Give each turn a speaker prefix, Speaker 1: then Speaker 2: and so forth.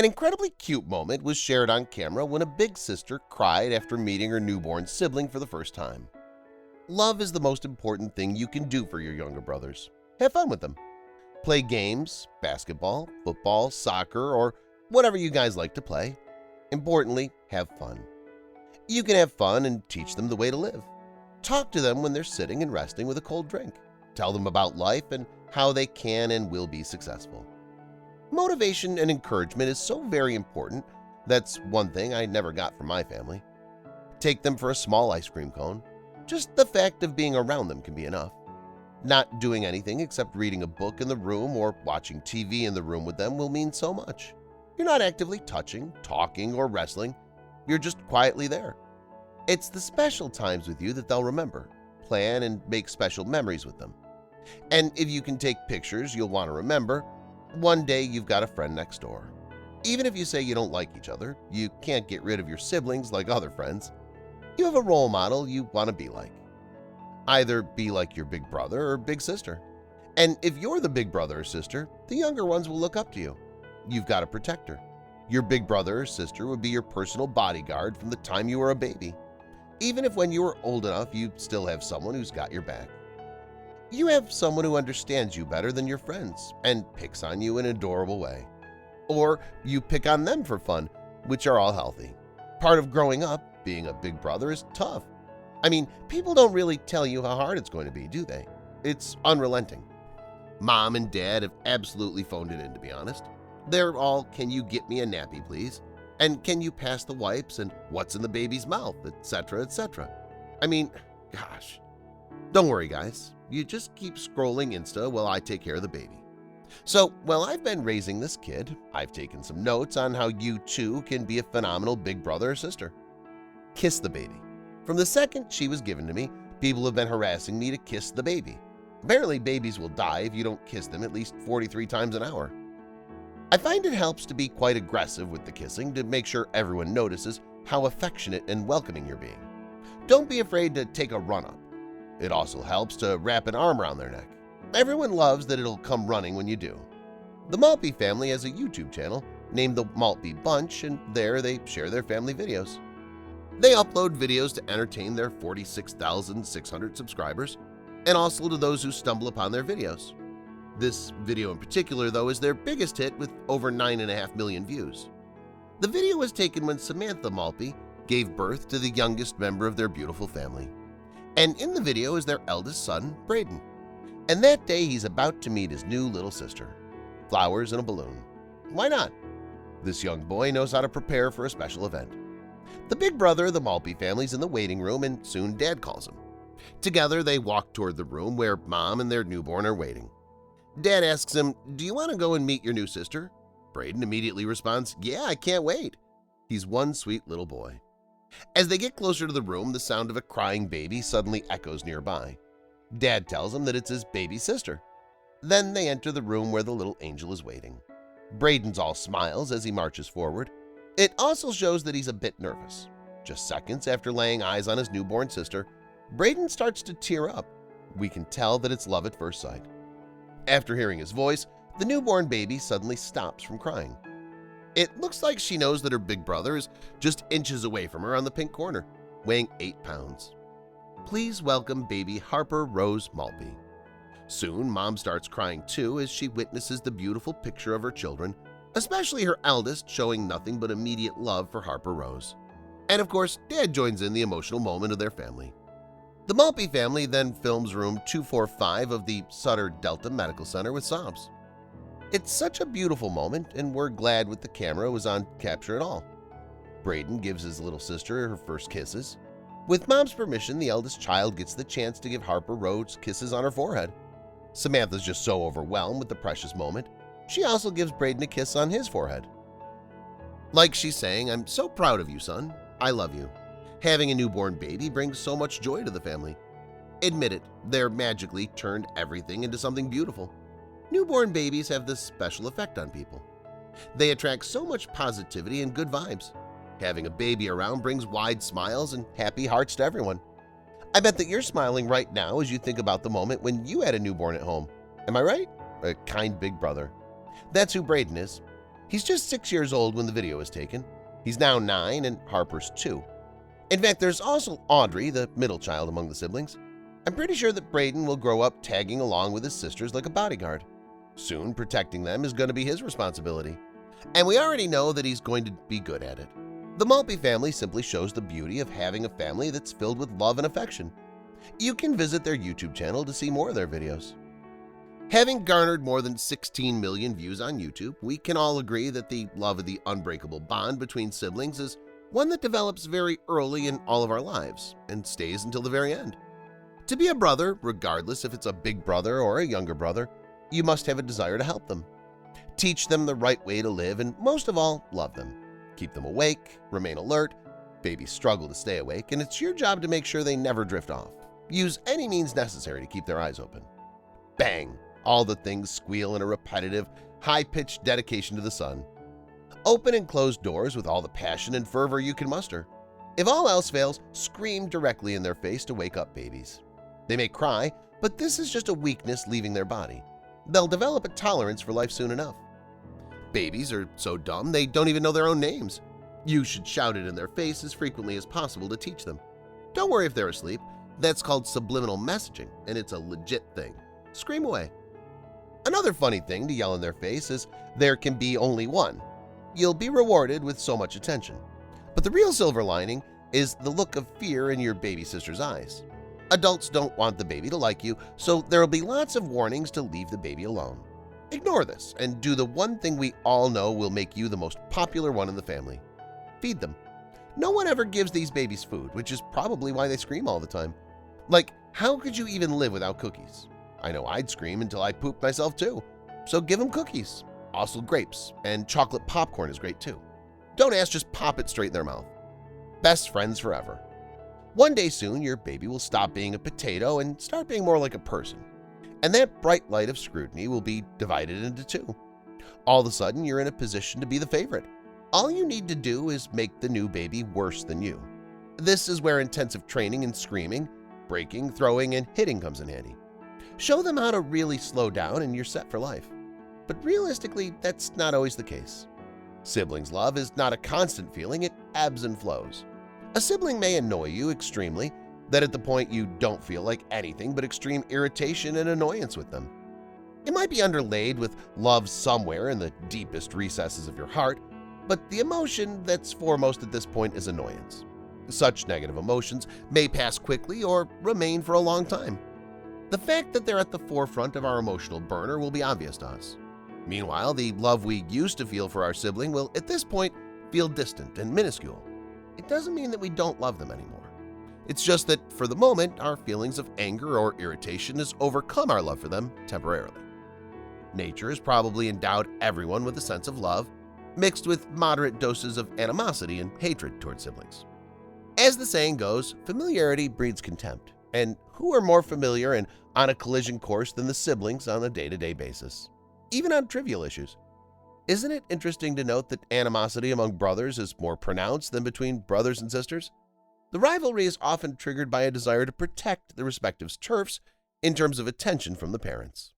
Speaker 1: An incredibly cute moment was shared on camera when a big sister cried after meeting her newborn sibling for the first time. Love is the most important thing you can do for your younger brothers. Have fun with them. Play games, basketball, football, soccer, or whatever you guys like to play. Importantly, have fun. You can have fun and teach them the way to live. Talk to them when they're sitting and resting with a cold drink. Tell them about life and how they can and will be successful. Motivation and encouragement is so very important. That's one thing I never got from my family. Take them for a small ice cream cone. Just the fact of being around them can be enough. Not doing anything except reading a book in the room or watching TV in the room with them will mean so much. You're not actively touching, talking, or wrestling. You're just quietly there. It's the special times with you that they'll remember. Plan and make special memories with them. And if you can take pictures you'll want to remember, one day you've got a friend next door. Even if you say you don't like each other, you can't get rid of your siblings like other friends. You have a role model you want to be like. Either be like your big brother or big sister. And if you're the big brother or sister, the younger ones will look up to you. You've got a protector. Your big brother or sister would be your personal bodyguard from the time you were a baby. Even if when you were old enough you still have someone who's got your back. You have someone who understands you better than your friends and picks on you in an adorable way. Or you pick on them for fun, which are all healthy. Part of growing up, being a big brother, is tough. I mean, people don't really tell you how hard it's going to be, do they? It's unrelenting. Mom and Dad have absolutely phoned it in, to be honest. They're all, "Can you get me a nappy, please?" And "Can you pass the wipes?" and "What's in the baby's mouth?" etc., etc. I mean, gosh. Don't worry, guys. You just keep scrolling Insta while I take care of the baby. So, while I've been raising this kid, I've taken some notes on how you too can be a phenomenal big brother or sister. Kiss the baby. From the second she was given to me, people have been harassing me to kiss the baby. Apparently, babies will die if you don't kiss them at least 43 times an hour. I find it helps to be quite aggressive with the kissing to make sure everyone notices how affectionate and welcoming you're being. Don't be afraid to take a run-up. It also helps to wrap an arm around their neck. Everyone loves that it'll come running when you do. The Maltby family has a YouTube channel named the Maltby Bunch, and there they share their family videos. They upload videos to entertain their 46,600 subscribers and also to those who stumble upon their videos. This video in particular, though, is their biggest hit with over 9.5 million views. The video was taken when Samantha Maltby gave birth to the youngest member of their beautiful family. And in the video is their eldest son, Braden. And that day he's about to meet his new little sister. Flowers and a balloon. Why not? This young boy knows how to prepare for a special event. The big brother of the Maltby family's in the waiting room and soon Dad calls him. Together they walk toward the room where Mom and their newborn are waiting. Dad asks him, "Do you want to go and meet your new sister?" Braden immediately responds, "Yeah, I can't wait." He's one sweet little boy. As they get closer to the room, the sound of a crying baby suddenly echoes nearby. Dad tells him that it's his baby sister. Then they enter the room where the little angel is waiting. Braden's all smiles as he marches forward. It also shows that he's a bit nervous. Just seconds after laying eyes on his newborn sister, Braden starts to tear up. We can tell that it's love at first sight. After hearing his voice, the newborn baby suddenly stops from crying. It looks like she knows that her big brother is just inches away from her on the pink corner, weighing 8 pounds. Please welcome baby Harper Rose Maltby. Soon, Mom starts crying too as she witnesses the beautiful picture of her children, especially her eldest showing nothing but immediate love for Harper Rose. And of course, Dad joins in the emotional moment of their family. The Maltby family then films room 245 of the Sutter Delta Medical Center with sobs. It's such a beautiful moment, and we're glad with the camera was on capture it all. Braden gives his little sister her first kisses. With Mom's permission, the eldest child gets the chance to give Harper Rose kisses on her forehead. Samantha's just so overwhelmed with the precious moment, she also gives Braden a kiss on his forehead. Like she's saying, "I'm so proud of you, son. I love you. Having a newborn baby brings so much joy to the family. Admit it, they're magically turned everything into something beautiful. Newborn babies have this special effect on people. They attract so much positivity and good vibes. Having a baby around brings wide smiles and happy hearts to everyone. I bet that you're smiling right now as you think about the moment when you had a newborn at home. Am I right? A kind big brother. That's who Braden is. He's just 6 years old when the video was taken. He's now 9 and Harper's 2. In fact, there's also Audrey, the middle child among the siblings. I'm pretty sure that Braden will grow up tagging along with his sisters like a bodyguard. Soon, protecting them is going to be his responsibility. And we already know that he's going to be good at it. The Maltby family simply shows the beauty of having a family that's filled with love and affection. You can visit their YouTube channel to see more of their videos. Having garnered more than 16 million views on YouTube, we can all agree that the love of the unbreakable bond between siblings is one that develops very early in all of our lives and stays until the very end. To be a brother, regardless if it's a big brother or a younger brother, you must have a desire to help them. Teach them the right way to live and, most of all, love them. Keep them awake, remain alert. Babies struggle to stay awake, and it's your job to make sure they never drift off. Use any means necessary to keep their eyes open. Bang! All the things squeal in a repetitive, high-pitched dedication to the sun. Open and close doors with all the passion and fervor you can muster. If all else fails, scream directly in their face to wake up babies. They may cry, but this is just a weakness leaving their body. They'll develop a tolerance for life soon enough. Babies are so dumb they don't even know their own names. You should shout it in their face as frequently as possible to teach them. Don't worry if they're asleep. That's called subliminal messaging, and it's a legit thing. Scream away. Another funny thing to yell in their face is there can be only one. You'll be rewarded with so much attention. But the real silver lining is the look of fear in your baby sister's eyes. Adults don't want the baby to like you, so there'll be lots of warnings to leave the baby alone. Ignore this and do the one thing we all know will make you the most popular one in the family. Feed them. No one ever gives these babies food, which is probably why they scream all the time. Like, how could you even live without cookies? I know I'd scream until I pooped myself too. So give them cookies, also grapes, and chocolate popcorn is great too. Don't ask, just pop it straight in their mouth. Best friends forever. One day soon, your baby will stop being a potato and start being more like a person. And that bright light of scrutiny will be divided into two. All of a sudden, you're in a position to be the favorite. All you need to do is make the new baby worse than you. This is where intensive training in screaming, breaking, throwing, and hitting comes in handy. Show them how to really slow down and you're set for life. But realistically, that's not always the case. Siblings' love is not a constant feeling, it ebbs and flows. A sibling may annoy you extremely, that at the point you don't feel like anything but extreme irritation and annoyance with them. It might be underlaid with love somewhere in the deepest recesses of your heart, but the emotion that's foremost at this point is annoyance. Such negative emotions may pass quickly or remain for a long time. The fact that they're at the forefront of our emotional burner will be obvious to us. Meanwhile, the love we used to feel for our sibling will, at this point, feel distant and minuscule. It doesn't mean that we don't love them anymore. It's just that, for the moment, our feelings of anger or irritation has overcome our love for them temporarily. Nature has probably endowed everyone with a sense of love, mixed with moderate doses of animosity and hatred toward siblings. As the saying goes, familiarity breeds contempt, and who are more familiar and on a collision course than the siblings on a day-to-day basis, even on trivial issues? Isn't it interesting to note that animosity among brothers is more pronounced than between brothers and sisters? The rivalry is often triggered by a desire to protect the respective turfs in terms of attention from the parents.